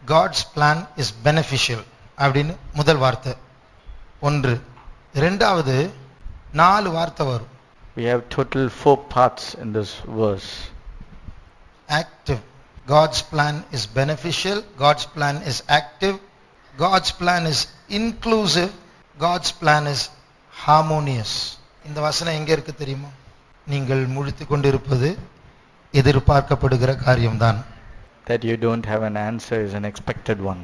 God's plan is beneficial அப்படின்னு முதல் வார்த்தை ஒன்று. இரண்டாவது 4 வார்த்தை வரும். We have total 4 parts in this verse. Active. God's plan is beneficial. God's plan is active. God's plan is inclusive. God's plan is harmonious. இந்த வசனம் எங்க இருக்கு தெரியுமா? நீங்கள் முழித்துக் கொண்டிருப்பது எதிர்பார்க்கப்படுகிற காரியம்தான். That you don't have an answer is an expected one.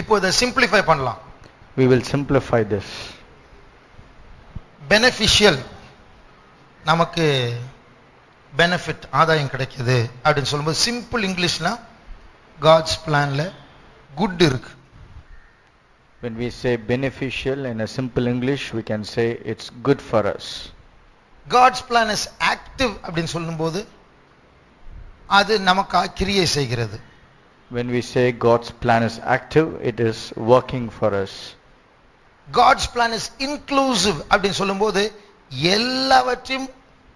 இப்போ இதை சிம்பிளிஃபை பண்ணலாம். We will simplify this. Beneficial, நமக்கு பெனிஃபிட் ஆதாயம் கிடைக்குது அப்படின்னு சொல்லும்போது சிம்பிள் இங்கிலீஷ்னா God's planல குட் இருக்கு. When we say beneficial in a simple English, we can say it's good for us. God's plan is active அப்படின்னு சொல்லும்போது அது நமக்கு கிரியை செய்கிறது. When we say God's plan is active, it is working for us. God's plan is inclusive அப்படின்னு சொல்லும்போது எல்லாவற்றையும்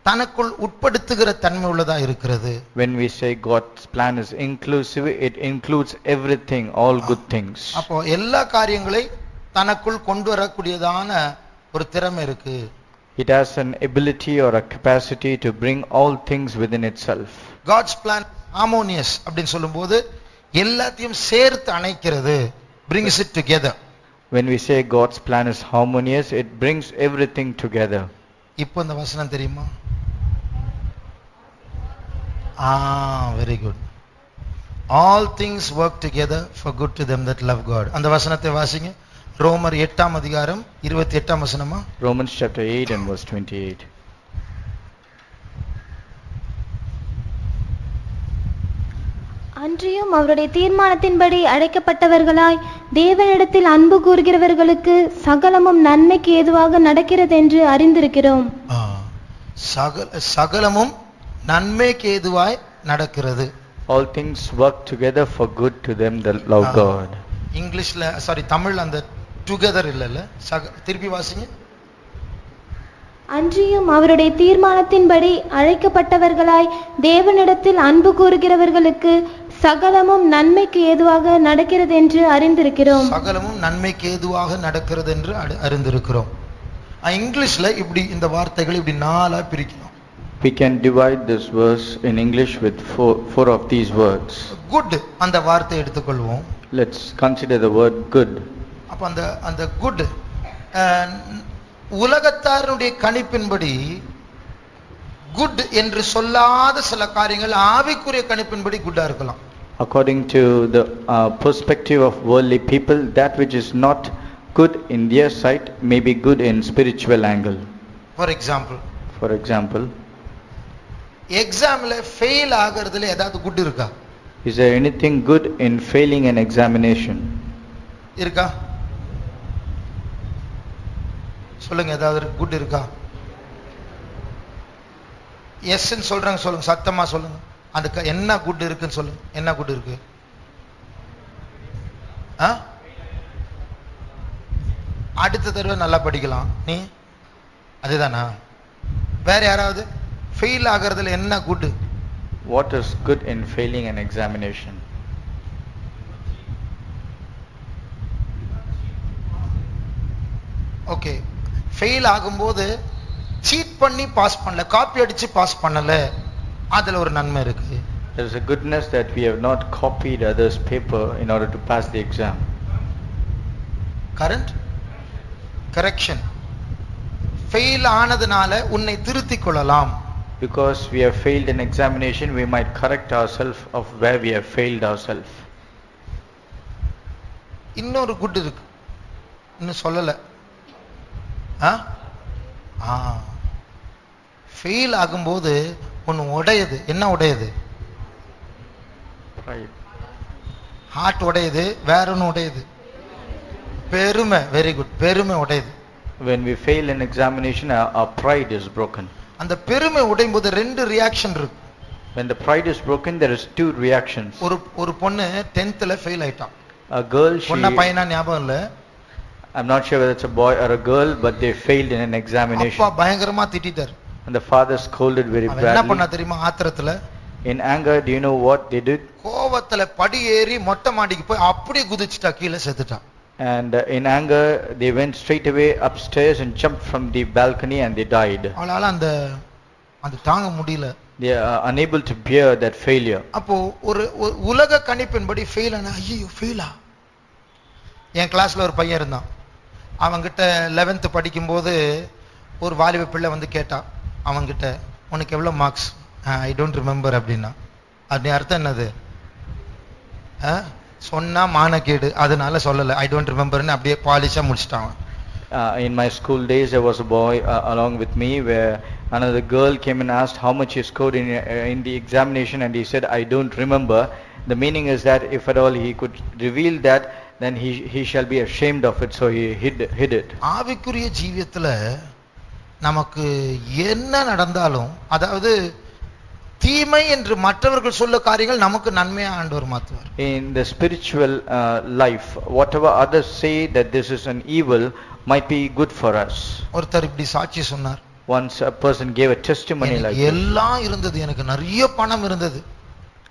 தனக்குள் உட்படுத்துகிற தன்மை உள்ளதா இருக்கிறது. When we say God's plan is inclusive, it includes everything, all good things. அப்போ எல்லா காரியங்களை தனக்குள் கொண்டு வரக்கூடியதான ஒரு திறமை இருக்கு. It has an ability or a capacity to bring all things within itself. God's plan harmonious அப்படின்னு சொல்லும்போது எல்லாத்தையும் சேர்த்து அணைக்கிறது, brings it together. When we say God's plan is harmonious, it brings everything together. இப்போ இந்த வசனம் தெரியுமா? Very good. All things work together for good to them that love God. அந்த வசனத்தை வாசிங்க. ரோமர் 8ஆம் அதிகாரம் 28ஆம் வசனமா? Romans chapter 8 and verse 28. அன்றியும் அவருடைய தீர்மானத்தின்படி அழைக்கப்பட்டவர்களாய் தேவனிடத்தில் அன்பு கூறுகிறவர்களுக்கு சகலமும் நன்மைக்கு ஏதுவாக நடக்கிறது என்று அறிந்திருக்கிறோம். சகலமும் நன்மைக்கு ஏதுவாய் நடக்கிறது. All things work together for good to them that love God. இங்கிலீஷ்ல தமிழ்ல அந்த டுகெதர் இல்லல்ல, திருப்பி வாசிங்க. அன்றியும் அவருடைய தீர்மானத்தின்படி அழைக்கப்பட்டவர்களாய் தேவனிடத்தில் அன்பு கூறுகிறவர்களுக்கு சகலமும் நன்மைக்கு ஏதுவாக நடக்கிறது என்று அறிந்திருக்கிறோம். சகலமும் நன்மைக்கு ஏதுவாக நடக்கிறது என்று அறிந்திருக்கிறோம். இங்கிலீஷ்ல இப்படி இந்த வார்த்தைகளை இப்படி நாலா பிரிக்கணும். We can divide this verse in English with four of these words. Good அந்த வார்த்தை எடுத்துக்கொள்வோம். Let's consider the word good. அப்ப அந்த good உலகத்தாருடைய கணிப்பின்படி good என்று சொல்லாத சில காரியங்கள் ஆவிக்குரிய கணிப்பின்படி குட்டா இருக்கலாம். According to the perspective of worldly people, that which is not good in their sight may be good in spiritual angle. For example, எக்ஸாம்ல ஃபெயில் ஆகிறதுல ஏதாவது குட் இருக்கா? Is there anything good in failing an examination? இருக்கா? சொல்லுங்க, ஏதாவது good இருக்கா? S ன்னு சொல்றாங்க, சொல்லுங்க, சத்தமா சொல்லுங்க. அதுக்கு என்ன குட் இருக்குன்னு சொல்லுங்க. என்ன குட் இருக்கு? அடுத்த தடவை நல்லா படிக்கலாம். நீ அதுதானா? வேற யாராவது ஃபெயில் ஆகிறதுல என்ன good? What is good in failing an examination? Okay, fail ஆகும்போது சீட் பண்ணி பாஸ் பண்ணல, காப்பி அடிச்சு பாஸ் பண்ணல, அதுல ஒரு நன்மை இருக்கு. There is a goodness that we have not copied others' paper in order to pass the exam. Correction. Fail ஆனதுனால உன்னை திருத்திக் கொள்ளலாம். Because we have failed an examination, we might correct ourselves of where we have failed ourselves. இன்னொரு good இருக்கு, இன்னும் சொல்லல. Fail ஆகும்போது ஒன்னு உடையுது. என்ன உடையுது? ஹார்ட் உடையுது. வேற ஒன்னு உடையுது, பெருமை. வெரி குட், பெருமை உடையுது. When we fail an examination, our pride is broken. அந்த பெருமை உடையும் போது ரெண்டு ரியாக்ஷன் இருக்கு. When the pride is broken, there is two reactions. ஒரு பொண்ணு 10thல ஃபெயில் ஆயிட்டான். A girl, பொண்ணா பையனா ஞாபகம் இல்ல, I'm not sure whether it's a boy or a girl, but they failed in an examination. அப்பா பயங்கரமா திட்டிட்டார். And the father scolded very badly. என்ன பண்ணா தெரியுமா? ஆத்திரத்துல In anger, do you know what they did? கோவத்துல படி ஏறி மொட்டை மாடிக்கு போய் அப்படியே குதிச்சுட்டா, கீழே செத்துட்டா. And in anger, they went straight away upstairs and jumped from the balcony and they died. அவளால அந்த தாங்க முடியல. They are unable to bear that failure. அப்போ ஒரு உலக கணிப்பின்படி ஃபெயில் ஆனா, ஐயோ ஃபெயிலா. என் கிளாஸ்ல ஒரு பையன் இருந்தான். அவன்கிட்ட 11th படிக்கும்போது ஒரு வாலிப பிள்ளை வந்து கேட்டான் அவன்கிட்ட, உனக்கு எவ்வளோ மார்க்ஸ்? ஐ டோன்ட் ரிமெம்பர் அப்படின்னா. அப்படி அர்த்தம் என்னது? சொன்னா மானக்கேடு, அதனால சொல்லலை, ஐ டோன்ட் ரிமெம்பர்னு அப்படியே பாலிஷா முடிச்சிட்டான். In my school days, there was a boy along with me where another girl came and asked how much he scored in the examination, and he said, I don't remember. The meaning is that if at all he could reveal that, then he shall be ashamed of it, so he hid it. ஆவிக்குரிய ஜீவியத்துல நமக்கு என்ன நடந்தாலும், அதாவது தீமை என்று மற்றவர்கள் சொல்ல காரியங்கள் நமக்கு நன்மையா ஆண்டவர் மாத்துவார். In the spiritual life, whatever others say that this is an evil might be good for us. ஒருத்தர் இப்படி சாட்சி சொன்னார். Once a person gave a testimony like this. எல்லாம் இருந்தது, எனக்கு நிறைய பணம் இருந்தது.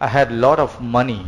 I had lot of money.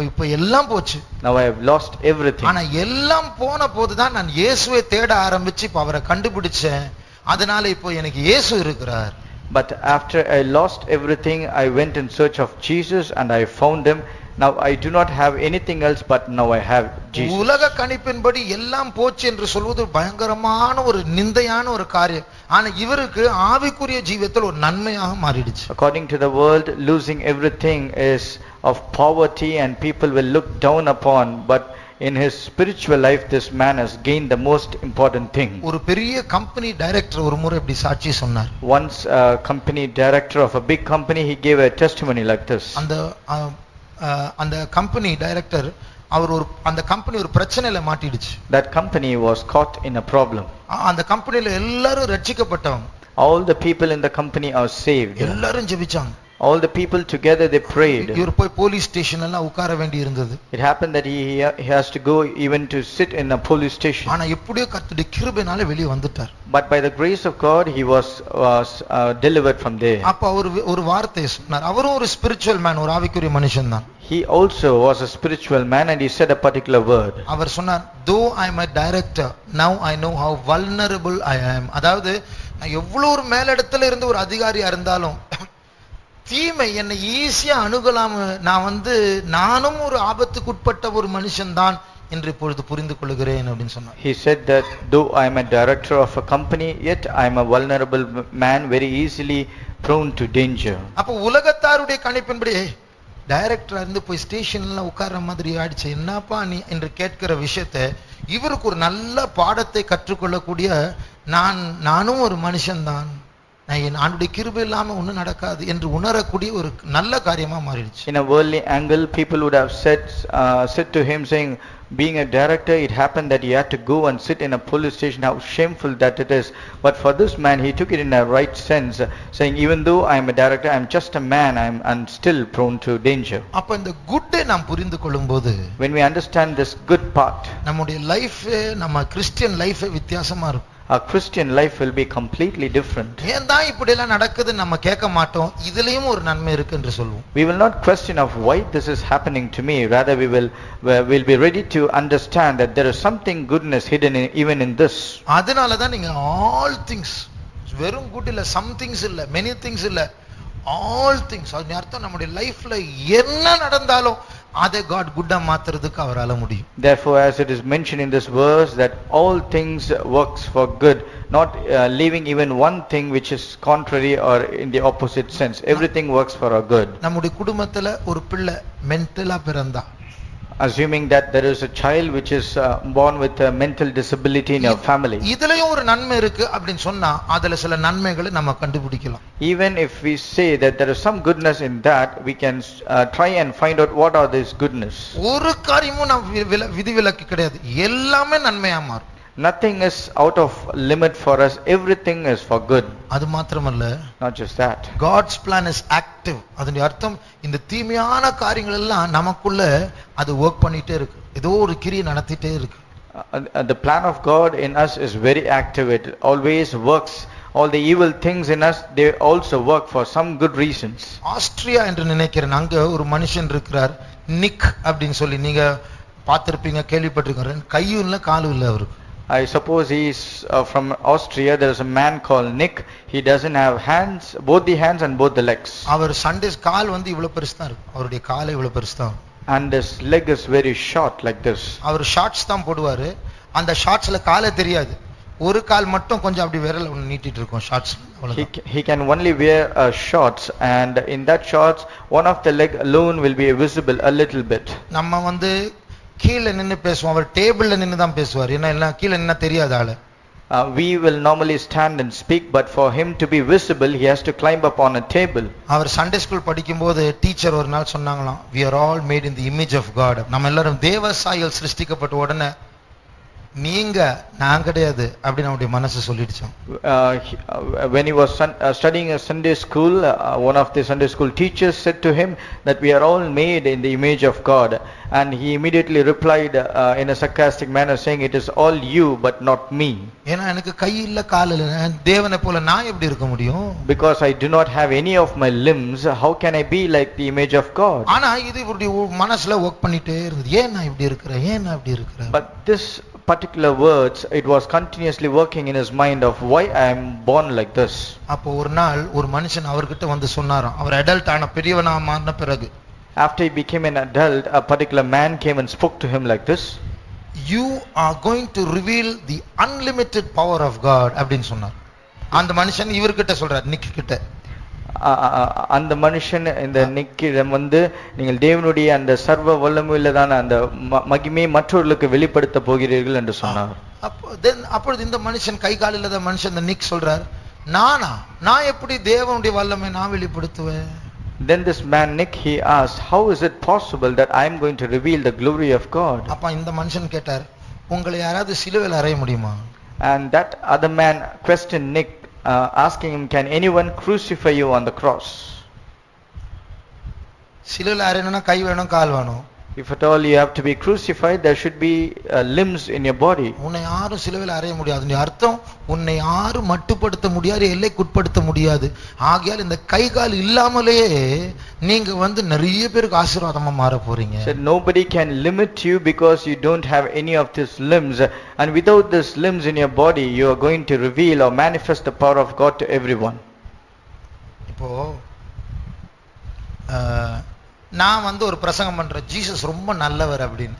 இப்ப எல்லாம் போச்சு. Now I have lost everything. ஆனா எல்லாம் போன போதுதான் நான் இயேசுவை தேட ஆரம்பிச்சு இப்ப அவரை கண்டுபிடிச்சேன். அதனால இப்போ எனக்கு இயேசு இருக்கிறார். But after I lost everything, I went in search of Jesus and I found him. Now I do not have anything else, but now I have Jesus. உலக கணிப்பின்படி எல்லாம் போச்சு என்று சொல்வது பயங்கரமான ஒரு நிந்தையான ஒரு காரியம். ஆனா இவருக்கு ஆவிக்குரிய ஜீவியத்தில் ஒரு நன்மையாக மாறிடுச்சு. According to the world, losing everything is of poverty and people will look down upon, but in his spiritual life this man has gained the most important thing. ஒரு பெரிய கம்பெனி டைரக்டர் ஒரு முறை இப்படி சாட்சி சொன்னார். Once a company director of a big company, he gave a testimony like this. அந்த company director அந்த company ஒரு பிரச்சனையில மாட்டிடுச்சு. That company was caught in a problem. அந்த கம்பெனில எல்லாரும் ரட்சிக்கப்பட்டவங்க. All the people in the company are saved. எல்லாரும் ஜெபிச்சாங்க. All the people together they prayed. இவர் போய் போலீஸ் ஸ்டேஷன் எல்லாம் உட்கார வேண்டி இருந்தது. It happened that he has to go even to sit in a police station. ஆனா எப்படியோ கர்த்தருடைய கிருபையால வெளிய வந்துட்டார். But by the grace of God he was delivered from there. அப்ப அவர் ஒரு வார்த்தை சொன்னார். அவரும் ஒரு ஸ்பிரிச்சுவல் மேன், ஒரு ஆவிக்குரிய மனுஷன் தான். He also was a spiritual man and he said a particular word. அவர் சொன்னார், though I am a director, now I know how vulnerable I am. அதாவது நான் எவ்வளவு ஒரு மேலிடத்துல இருந்து ஒரு அதிகாரியா இருந்தாலும் தீமை என்னை ஈஸியா அணுகலாம். நானும் ஒரு ஆபத்துக்குட்பட்ட ஒரு மனுஷன் தான் என்று இப்பொழுது புரிந்து கொள்கிறேன் அப்படின்னு சொன்னார். He said that though I am a director of a company, yet I am a vulnerable man, very easily prone to danger. அப்ப உலகத்தாருடைய கணிப்பின்படி டைரக்டரா இருந்து போய் ஸ்டேஷன்ல உட்கார்ற மாதிரி ஆயிடுச்சு, என்னப்பா நீ என்று கேட்கிற விஷயத்தை இவருக்கு ஒரு நல்ல பாடத்தை கற்றுக்கொள்ளக்கூடிய நானும் ஒரு மனுஷன் தான், ஆண்டுடைய கிருபை இல்லாம ஒண்ணும் நடக்காது என்று உணரக்கூடிய ஒரு நல்ல காரியமா மாறிடுச்சு. In a worldly angle, people would have said to him saying, being a director, it happened that he had to go and sit in a police station, how shameful that it is. But for this man, he took it in a right sense, saying, even though I am a director, I am just a man, I'm still prone to danger. அப்ப இந்த குட்டை நாம் புரிந்து கொள்ளும்போது, when we understand this good part, நம்முடைய life, நம்ம Christian life வித்தியாசமா இருக்கும். Our Christian life will be completely different. ஏன் தான் இப்படி எல்லாம் நடக்குது நம்ம கேட்க மாட்டோம், இதுலயும் ஒரு நன்மை இருக்கு என்று சொல்வோம். We will not question of why this is happening to me, rather we will be ready to understand that there is something goodness hidden even in this. அதனால தான் நீங்க all things, வெறும் good இல்ல, some things இல்ல, many things இல்ல, all things, அது அர்த்தம் நம்முடைய லைஃப்ல என்ன நடந்தாலும் அதை God குட்டா மாத்துறதுக்கு அவரால முடியும். Therefore, as it is mentioned in this verse, that all things works for good, not leaving even one thing which is contrary or in the opposite sense. Everything works for our good. நம்முடைய குடும்பத்துல ஒரு பிள்ளை மென்டலா பிறந்தா, assuming that there is a child which is born with a mental disability in your family, இதுலயும் ஒரு நன்மை இருக்கு அப்படினு சொன்னா அதுல சில நன்மைகளை நம்ம கண்டுபிடிக்கலாம். Even if we say that there is some goodness in that, we can try and find out what are these goodness. ஒரு காரியமும் நம்ம விதிவிலக்கு கிடையாது, எல்லாமே நன்மையா மாறும். Nothing is out of limit for us, everything is for good. அது மாத்திரமல்ல, not just that, God's plan is active. அதனுடைய அர்த்தம் இந்த தீமையான காரியங்கள் எல்லாம் நமக்குள்ள அது வர்க் பண்ணிட்டே இருக்கு, ஏதோ ஒரு கிரியை நடத்திட்டே இருக்கு. The plan of God in us is very active. It always works all the evil things in us, they also work for some good reasons. Austria என்று நினைக்கிறேன், அங்க ஒரு மனுஷன் இருக்கிறார், நிக் அப்படின்னு சொல்லி, நீங்க பார்த்திருப்பீங்க, கேள்விப்பட்டிருக்கீங்க. கையும் இல்ல காலும் இல்ல அவருக்கு. I suppose he is from Austria. There is a man called Nick. He doesn't have hands, both the hands and both the legs. அவர் சண்டேஸ் கால் வந்து இவ்வளவு பெருசு தான் இருக்கு, அவருடைய காலை இவ்வளவு பெருசு தான். And his leg is very short like this. அவர் ஷார்ட்ஸ் தான் போடுவாரு, அந்த ஷார்ட்ஸ்ல காலே தெரியாது, ஒரு கால் மட்டும் கொஞ்சம் அப்படி விரல் நீட்டிட்டு இருக்கும் shorts. He can only wear shorts, and in that shorts one of the leg alone will be visible a little bit. நம்ம வந்து கீழே நின்னு பேசுவோம், அவர் டேபிள்ல நின்னு தான் பேசுவார், ஏன்னா எல்லாம் கீழே நின்னா தெரியாத ஆளு. We will normally stand and speak, but for him to be visible he has to climb up on a table. அவர் சண்டே ஸ்கூல் படிக்கும்போது டீச்சர் ஒரு நாள் சொன்னாங்களாம், we are all made in the image of God. நம்ம எல்லாரும் தேவ சாயல் சிருஷ்டிக்கப்பட்ட உடனே நீங்க நான் கிடையாது அப்படின்னு அவருடைய மனசு சொல்லிடுச்சாம். When he was studying a Sunday school, one of the Sunday school teachers said to him that we are all made in the image of God, and he immediately replied in a sarcastic manner saying, it is all you but not me. ஏன்னா எனக்கு கை இல்ல கால் இல்ல, தேவனை போல நான் எப்படி இருக்க முடியும்? Because I do not have any of my limbs, how can I be like the image of God? ஆனா இது இவருடைய மனசுல வர்க் பண்ணிட்டே இருந்தது, ஏன் நான் இப்படி இருக்கிறேன், ஏன் நான் இப்படி இருக்கிறேன். But this particular words, it was continuously working in his mind of why I am born like this. அப்போ ஒரு நாள் ஒரு மனுஷன் அவர்கிட்ட வந்து சொன்னாராம், அவர் அடல்ட் ஆன பெரியவனா மாறின பிறகு. After he became an adult, a particular man came and spoke to him like this. You are going to reveal the unlimited power of God அப்படின்னு சொன்னார். அந்த மனுஷன் இவர்கிட்ட சொல்றார், நிக் கிட்ட. அந்த மனுஷன் இந்த நிக்கிடம் வந்து நீங்கள் தேவனுடைய அந்த சர்வ வல்லமையுள்ளதான அந்த மகிமையை மற்றவர்களுக்கு வெளிப்படுத்த போகிறீர்கள் என்று சொன்னார். அப்பொழுது இந்த மனுஷன் கை கால் இல்லாத மனுஷன் இந்த நிக் சொல்றார், நான் எப்படி தேவனுடைய வல்லமை நான் வெளிப்படுத்துவேன்? Then this man Nick, he asked, how is it possible that I am going to reveal the glory of God? அப்ப இந்த மனுஷன் கேட்டார், உங்களை யாராவது சிலுவையில் அறைய முடியுமா? And that other man questioned Nick, asking him, can anyone crucify you on the cross? சிலுவையில் அறையணும்னா கை வேணும், கால் வேணும். If at all you have to be crucified, there should be limbs in your body. உன்னை யாரும் சிலுவையில் அறைய முடியாது, அர்த்தம் உன்னை யாரும் மட்டுப்படுத்த முடியாது, எல்லைக்குட்படுத்த முடியாது. ஆகையால் இந்த கை கால் இல்லாமலே நீங்க வந்து நிறைய பேருக்கு ஆசீர்வாதமா மாற போறீங்க. So nobody can limit you because you don't have any of these limbs, and without these limbs in your body you are going to reveal or manifest the power of God to everyone. இப்போ நான் வந்து ஒரு பிரசங்கம் பண்றேன், Jesus ரொம்ப நல்லவர் அப்படின்னு,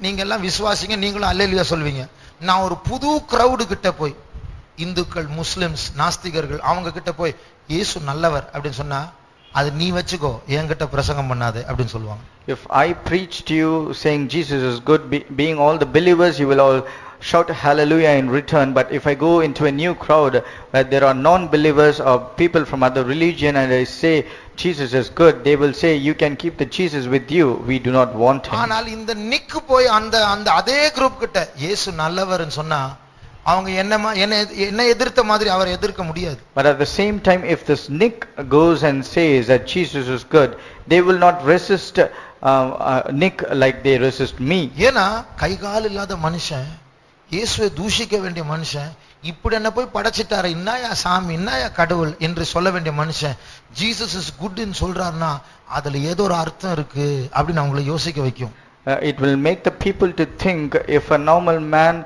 நீங்க எல்லாம் விசுவாசிங்க, நீங்களும் அல்லேலூயா சொல்வீங்க. நான் ஒரு புது கிரவுடு கிட்ட போய், இந்துக்கள், முஸ்லிம்ஸ், நாஸ்திகர்கள், அவங்க கிட்ட போய் இயேசு நல்லவர் அப்படின்னு சொன்னா, அது நீ வச்சுக்கோ, என்கிட்ட பிரசங்கம் பண்ணாது அப்படின்னு சொல்லுவாங்க. If I preach to you saying Jesus is good, being all the believers, you will all shout hallelujah in return. But if I go into a new crowd where there are non-believers or people from other religion and I say Jesus is good, they will say you can keep the Jesus with you, we do not want him. ஆனால் இந்த நிக்கு போய் அந்த அதே group கிட்ட இயேசு நல்லவர்னு சொன்னா, அவங்க என்ன எதிர்த்த மாதிரி அவரை எதிர்க்க முடியாது. But at the same time, if this Nick goes and says that Jesus is good, they will not resist Nick like they resist me. ஏன்னா கை கால் இல்லாத மனுஷன், இயேசுவை தூஷிக்க வேண்டிய மனுஷன், இப்படி என்ன போய் படைச்சிட்டாரு, இன்னாயா சாமி, இன்னாயா கடவுள் என்று சொல்ல வேண்டிய மனுஷன் ஜீசஸ் இஸ் குட்னு சொல்றாருன்னா அதுல ஏதோ ஒரு அர்த்தம் இருக்கு அப்படின்னு அவங்களை யோசிக்க வைக்கும். It will make the people to think, if a normal man,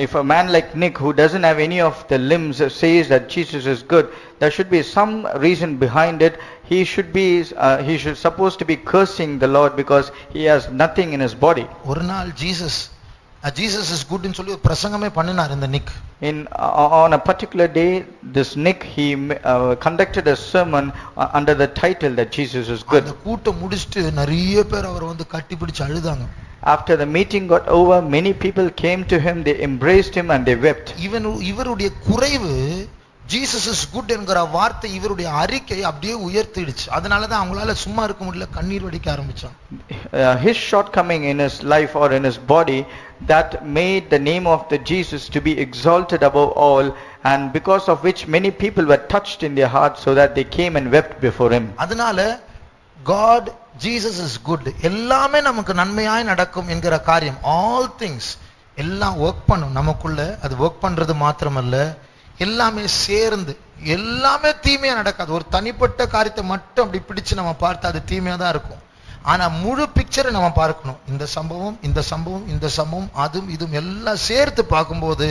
if a man like Nick who doesn't have any of the limbs says that Jesus is good, there should be some reason behind it. He should supposed to be cursing the Lord because he has nothing in his body. ஒரு நாள் Jesus is good ன்னு சொல்லி பிரசங்கமே பண்ணினார் இந்த நிக். On a particular day, this Nick, he conducted a sermon under the title that Jesus is good. அந்த கூட்டம் முடிச்சிட்டு நிறைய பேர் அவர் வந்து கட்டிப்பிடிச்சு அழுதாங்க. After the meeting got over, many people came to him, they embraced him and they wept. இவருடைய குறைவு Jesus is good என்கிற வார்த்தை இவருடைய அறிக்கை அப்படியே உயர்த்திடுச்சு. அதனால தான் அவங்களால சும்மா இருக்க முடியல, கண்ணீர் வடிக்க ஆரம்பிச்சாங்க. His shortcoming in his life or in his body, that made the name of the Jesus to be exalted above all, and because of which many people were touched in their hearts so that they came and wept before him. அதனால God, Jesus is good, எல்லாமே நமக்கு நன்மையாய் நடக்கும் என்கிற காரியம், all things எல்லாம் work பண்ணும் நமக்குள்ள. அது வர்க் பண்றது மாத்திரமல்ல, எல்லாமே சேர்ந்து, எல்லாமே தீமையா நடக்காது. ஒரு தனிப்பட்ட காரியத்தை மட்டும் அப்படி பிடிச்சு நம்ம பார்த்தா அது தீமையா தான் இருக்கும். ஆனா முழு பிக்சரை நம்ம பார்க்கணும். இந்த சம்பவம் இந்த சம்பவம் இந்த சம்பவம் அதுவும் இதுவும் எல்லாம் சேர்த்து பார்க்கும்போது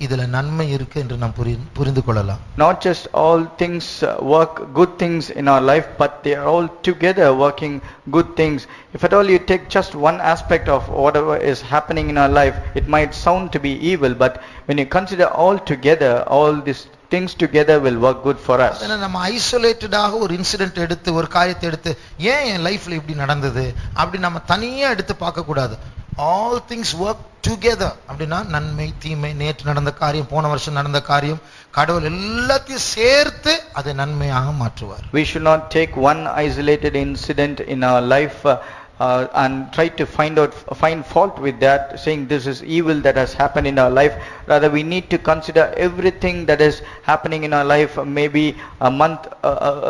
இதுல நன்மை இருக்கு என்று நாம் புரிந்து கொள்ளலாம். Not just all things work good things in our life, but they are all together working good things. If at all you take just one aspect of whatever is happening in our life, it might sound to be evil, but when you consider all together, all these things together will work good for us. அதனால நம்ம ஐசோலேட்டடாக ஒரு incident எடுத்து ஒரு காரியத்தை எடுத்து ஏன் என் லைஃப்ல இப்படி நடந்தது அப்படி நம்ம தனியா எடுத்து பார்க்க கூடாது. all things work together அப்படினா நன்மை தீமை, நேற்று நடந்த காரியம், போன வருஷம் நடந்த காரியம், கடவுள் எல்லாத்தையும் சேர்த்து அதை நன்மையாக மாற்றுவார். We should not take one isolated incident in our life and try to find fault with that, saying this is evil that has happened in our life. Rather, we need to consider everything that is happening in our life, maybe a month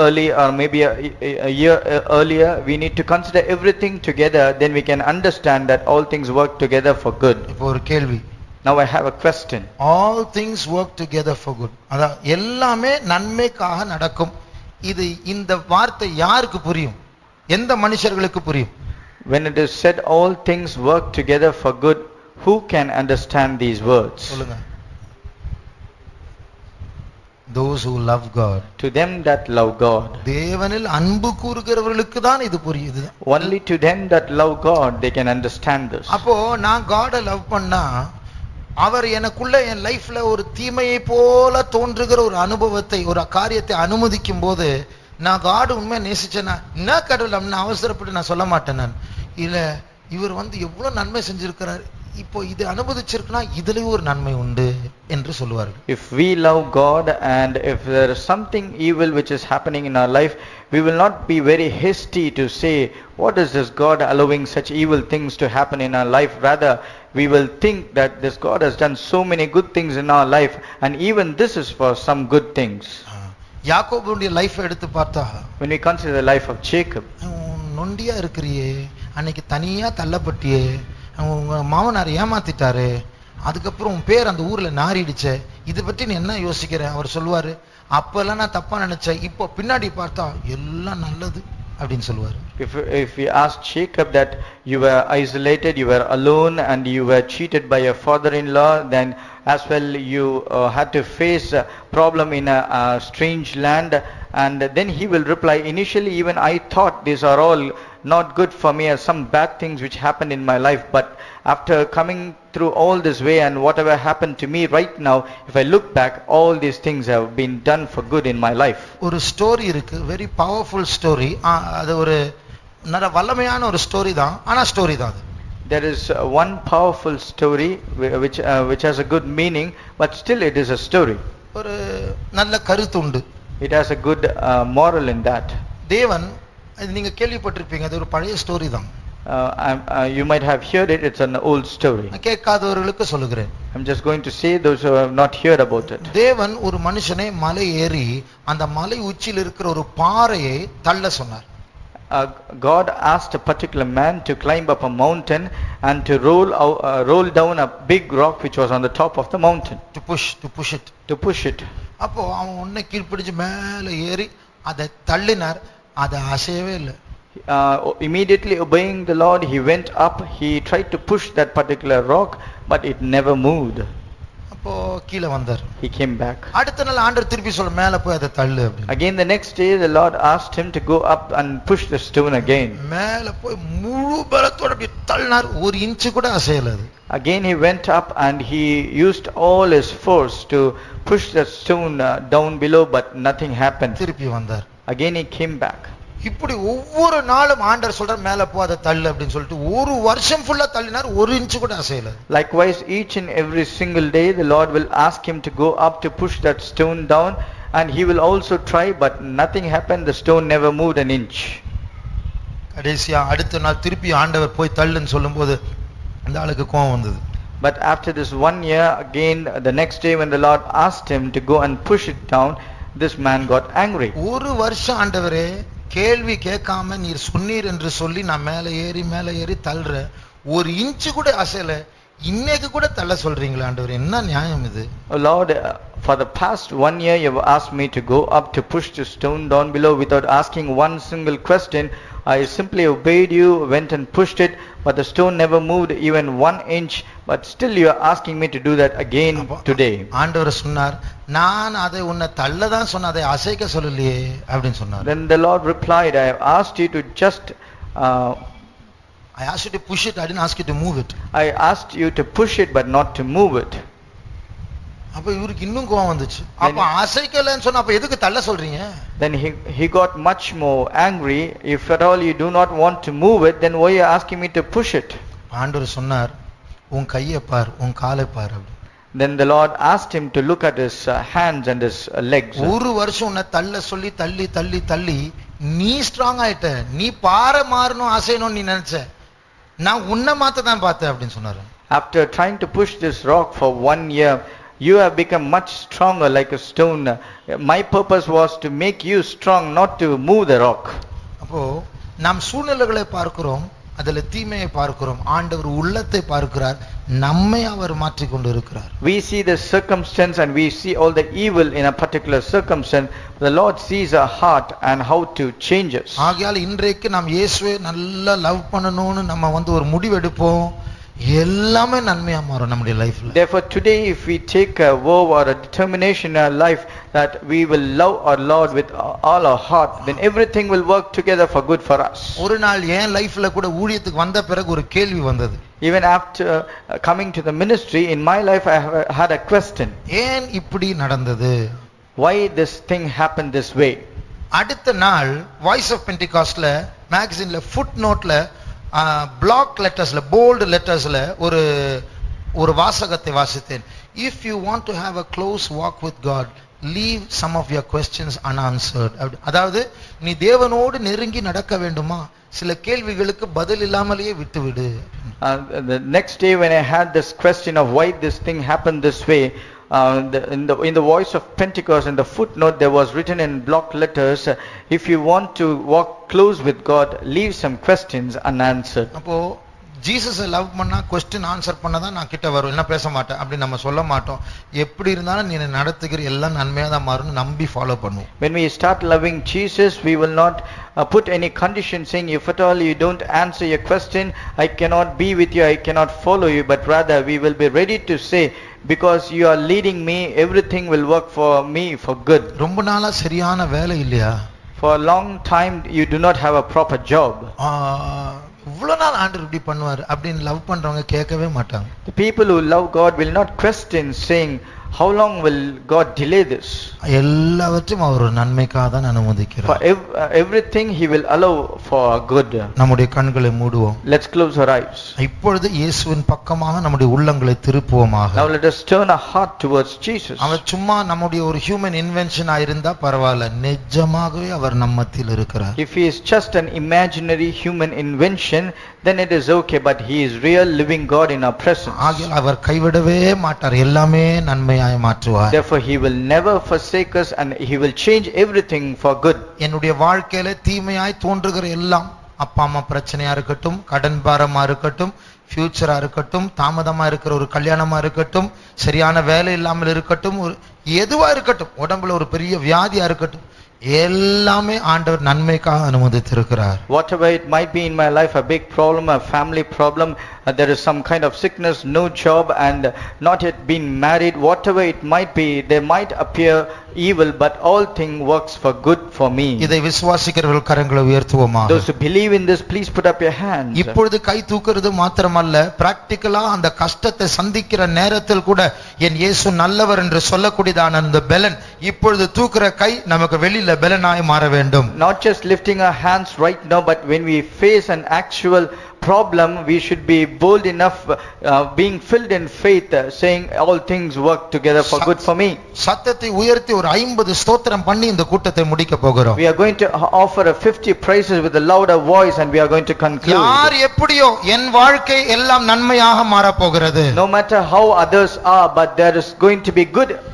early or maybe a year earlier. We need to consider everything together, then we can understand that all things work together for good. இப்போ ஒரு கேள்வி. Now I have a question. all things work together for good. அதான் எல்லாமே நன்மைக்காக நடக்கும். இது இந்த வார்த்தை யாருக்கு புரியும்? எந்த மனுஷர்களுக்கு புரியும்? When it is said all things work together for good, who can understand these words? சொல்லுங்க. those who love God. To them that love God. தேவனில் அன்பு கூறுகிறவர்களுக்கு தான் இது புரியுது. Only to them that love God they can understand this. அப்போ நான் God love பண்ணா அவர் எனக்குள்ள என் லைஃப்ல ஒரு தீமையை போல தோன்றுகிற ஒரு அனுபவத்தை ஒரு காரியத்தை அனுமதிக்கும் போது நான் காட் உண்மை நேசிச்சேன்னா என்ன கடவுள் நான் அவசரப்பட்டு நான் சொல்ல மாட்டேன். நான் இல்ல இவர் எவ்வளவு நன்மை செஞ்சிருக்கிறார், இப்போ இது அனுமதிச்சிருக்குன்னா இதுல ஒரு நன்மை உண்டு என்று சொல்லுவார்கள். If we love God and if there is something evil which is happening in our life, we will not be very hasty to say what is this God allowing such evil things to happen in our life. Rather, we will think that this God has done so many good things in our life and even this is for some good things. யாக்கோபுடைய life எடுத்து பார்த்தா, when we consider the life of Jacob, நொண்டியா இருக்கிறியே, அன்னைக்கு தனியா தள்ளப்பட்டியே, உங்க மாமனார் ஏமாத்திட்டாரு, அதுக்கப்புறம் உன் பேர் அந்த ஊர்ல நாறிடுச்சே, இதை பற்றி நீ என்ன யோசிக்கிற? அவர் சொல்லுவாரு, அப்பெல்லாம் நான் தப்பா நினைச்சேன், இப்போ பின்னாடி பார்த்தா எல்லாம் நல்லது அப்படின்னு சொல்லுவாரு. If we ask Jacob that you were isolated, you were alone and you were cheated by your father-in-law, then as well you had to face a problem in a strange land, and then he will reply, initially even I thought these are all not good for me, as some bad things which happened in my life, but after coming through all this way and whatever happened to me right now, if I look back, all these things have been done for good in my life. ஒரு story இருக்கு, very powerful story. அது ஒரு நல்ல வல்லமையான ஒரு story தான், ஆனா story தான் அது. There is one powerful story which has a good meaning, but still it is a story. ஒரு நல்ல கருத்து உண்டு. It has a good moral in that. தேவன், நீங்க கேள்விப்பட்டிருப்பீங்க, அது ஒரு பழைய ஸ்டோரி தான். You might have heard it, it's an old story. கேட்காதவர்களுக்கு சொல்லுகிறேன். I'm just going to say those who have not heard about it. தேவன் ஒரு மனுஷனை மலை ஏறி அந்த மலை உச்சியில் இருக்கிற ஒரு பாறையை தள்ள சொன்னார். God asked a particular man to climb up a mountain and to roll down a big rock which was on the top of the mountain. To push it. அப்போ அவன் உன்னை கீழ்ப்பிடிச்சு மேல ஏறி அதை தள்ளினார், அதை அசையவே இல்லை. Immediately obeying the Lord, he went up, he tried to push that particular rock, but it never moved. அப்போ கீழ வந்தார். He came back. அடுத்த நாள் ஆண்டவர் திருப்பி சொல்ல, மேல போய் அதை தள்ளு அப்படி. Again the next day the Lord asked him to go up and push the stone again. மேல போய் முழு பலத்தோட அப்படி தள்ளினார், ஒரு இன்ச் கூட அசையல அது. Again he went up and he used all his force to push the stone down below, but nothing happened. திருப்பி வந்தார். Again he came back. இப்படி ஒவ்வொரு நாளும் ஆண்டவர் சொல்றார், மேல போ அதை தள்ளு அப்படின்னு சொல்லிட்டு ஒரு வருஷம் ஃபுல்லா தள்ளினார், ஒரு இன்ச் கூட அசையல. Likewise, each and every single day the Lord will ask him to go up to push that stone down, and he will also try, but nothing happened. The stone never moved an inch. கடைசியா அடுத்த நாள் திருப்பி ஆண்டவர் போய் தள்ளுன்னு சொல்லும்போது அந்த ஆளுக்கு கோபம் வந்தது. But after this 1 year, again the next day when the Lord asked him to go and push it down, this man got angry. ஒரு வருஷம் ஆண்டவரே கேள்வி கேட்காம நீர் சொன்னீர் என்று சொல்லி நான் மேல ஏறி தள்ளுற, ஒரு இன்ச் கூட அசையல, இன்னைக்கு கூட தள்ள சொல்றீங்களா ஆண்டவரே, என்ன நியாயம் இது? Oh Lord, for the past 1 year you have asked me to go up to push the stone down below without asking one single question. I simply obeyed you, went and pushed it, but the stone never moved even 1 inch, but still you are asking me to do that again today. ஆண்டவர் சொன்னார், நான் அதை உன்னை தள்ள தான் சொன்ன, அதை அசைக்க சொல்லலையே அப்படின்னு சொன்னார். Then the Lord replied, I have asked you to just I asked you to push it, I didn't ask you to move it. I asked you to push it but not to move it. அப்ப இவருக்கு இன்னும் கோவம் வந்துச்சு. அப்ப அசைக்கலன்னு சொன்னா அப்ப எதுக்கு தள்ள சொல்றீங்க? Then he got much more angry. If at all you do not want to move it, then why are you asking me to push it? ஆண்டவர் சொன்னார், உன் கையை பார், உன் காலை பார் அப்படி. Then the Lord asked him to look at his hands and his legs. ஒரு வருஷம் உன்னை தள்ள சொல்லி தள்ளி தள்ளி தள்ளி நீ ஸ்ட்ராங் ஆயிட்ட, நீ பாறை மாறணும் அசையணும் நீ நினைச்ச, நான் உன்னை மாத்த தான் பார்த்தேன் அப்படின்னு சொன்னாரு. After trying to push this rock for 1 year, you have become much stronger like a stone. My purpose was to make you strong, not to move the rock. அப்போ நாம் சூழ்நிலைகளை பார்க்கிறோம், அதில் தீமையை பார்க்கிறோம். ஆண்டவர் உள்ளத்தை பார்க்கிறார், நம்மை அவர் மாற்றிக் கொண்டு இருக்கிறார். We see the circumstance and we see all the evil in a particular circumstance. The Lord sees our heart and how to change us. ஆகையால் இன்றைக்கு நாம் இயேசுவை நல்லா லவ் பண்ணணும்னு நம்ம ஒரு முடிவு எடுப்போம், எல்லாமே நன்மையா மாறும் நம்முடைய லைஃப்ல. Therefore today if we take a vow or a determination in our life that we will love our Lord with all our heart, then everything will work together for good for us. ஒரு நாள் என் லைஃப்ல கூட ஊழியத்துக்கு வந்த பிறகு ஒரு கேள்வி வந்தது. Even after coming to the ministry in my life I had a question. ஏன் இப்படி நடந்தது? Why this thing happened this way? அடுத்த நாள் வாய்ஸ் ஆஃப் பென்டிகாஸ்ட்ல மேகசின்ல ஃபுட் நோட்ல பிளாக் லெட்டர்ஸ்ல போல்டு லெட்டர்ஸ்ல ஒரு வாசகத்தை வாசித்தேன். If you want to have a close walk with God, leave some of your questions unanswered. அதாவது நீ தேவனோடு நெருங்கி நடக்க வேண்டுமா, சில கேள்விகளுக்கு பதில் இல்லாமலேயே விட்டுவிடு. The next day when I had this question of why this thing happened this way, in the voice of Pentecost, in the footnote there was written in block letters, if you want to walk close with God, leave some questions unanswered. அப்போ ஜீசஸை love பண்ணா question answer பண்ணதான் நான் கிட்ட வரும், என்ன பேச மாட்டேன் அப்படி நம்ம சொல்ல மாட்டோம். எப்படி இருந்தாலும் நீ நடத்துகிற எல்லாம் நன்மையா தான் மாறும்னு நம்பி ஃபாலோ பண்ணுவோம். When we start loving Jesus, we will not put any condition saying if at all you don't answer your question, I cannot be with you, I cannot follow you, but rather we will be ready to say because you are leading me, everything will work for me for good. ரொம்ப நாளா சரியான வேலை இல்லையா? For a long time you do not have a proper job. இவ்வளவு நாள் ஆண்டவர் இப்படி பண்ணுவார் அப்படின்னு லவ் பண்றவங்க கேட்கவே மாட்டாங்க. The people who love God will not question saying how long will God delay this? எல்லாவற்றையும் அவர் நன்மைக்காக தான் அனுமதிக்கிறார். For everything he will allow for good. நம்முடைய கண்களை மூடுவோம். Let's close our eyes. இப்பொழுது இயேசுவின் பக்கமாக நம்முடைய உள்ளங்களை திருப்புவோமாக. Now let us turn our heart towards Jesus. அவர் சும்மா நம்முடைய ஒரு ஹியூமன் இன்வென்ஷன் ஆயிருந்தா பரவாயில்லை, நிஜமாகவே அவர் நம்ம மத்தியில் இருக்கிறார். If he is just an imaginary human invention, then it is okay, but he is real living God in our presence. ஆகையால் அவர் கைவிடவே மாட்டார், எல்லாமே நன்மையாய் மாற்றுவார். Therefore he will never forsake us and he will change everything for good. என்னுடைய வாழ்க்கையில தீமையாய் தோன்றுகிற எல்லாம், அப்பா அம்மா பிரச்சனையா இருக்கட்டும், கடன் பாரமா இருக்கட்டும், ஃபியூச்சரா இருக்கட்டும், தாமதமா இருக்கிற ஒரு கல்யாணமா இருக்கட்டும், சரியான வேலை இல்லாமல் இருக்கட்டும், எதுவா இருக்கட்டும், உடம்புல ஒரு பெரிய வியாதியா இருக்கட்டும், எல்லாமே ஆண்டவர் நன்மைக்காக அனுமதித்திருக்கிறார். Whatever it might be in my life, a big problem, a family problem, there is some kind of sickness, no job and not yet been married, whatever it might be, there might appear evil, but all thing works for good for me. இதை விசுவாசிக்கிறவர்கள் கரங்களை உயர்த்துவோமா? Those who believe in this, please put up your hands. இப்பொழுது கை தூக்குறது மாத்திரமல்ல, பிராக்டிகலா அந்த கஷ்டத்தை சந்திக்கிற நேரத்தில் கூட என் இயேசு நல்லவர் என்று சொல்லக்கூடியதான அந்த பெலன், இப்பொழுது தூக்குற கை நமக்கு வெளியில பெலனாய் மாற வேண்டும். Not just lifting our hands right now, but when we face an actual problem, we should be bold enough, being filled in faith, saying all things work together for good for me. சத்தத்தை உயர்த்தி ஒரு 50 ஸ்தோத்திரம் பண்ணி இந்த கூட்டத்தை முடிக்க போகிறோம். We are going to offer a 50 praises with a louder voice and we are going to conclude. யார் எப்படியோ என் வாழ்க்கை எல்லாம் நன்மையாக மாற போகிறது. No matter how others are, but there is going to be good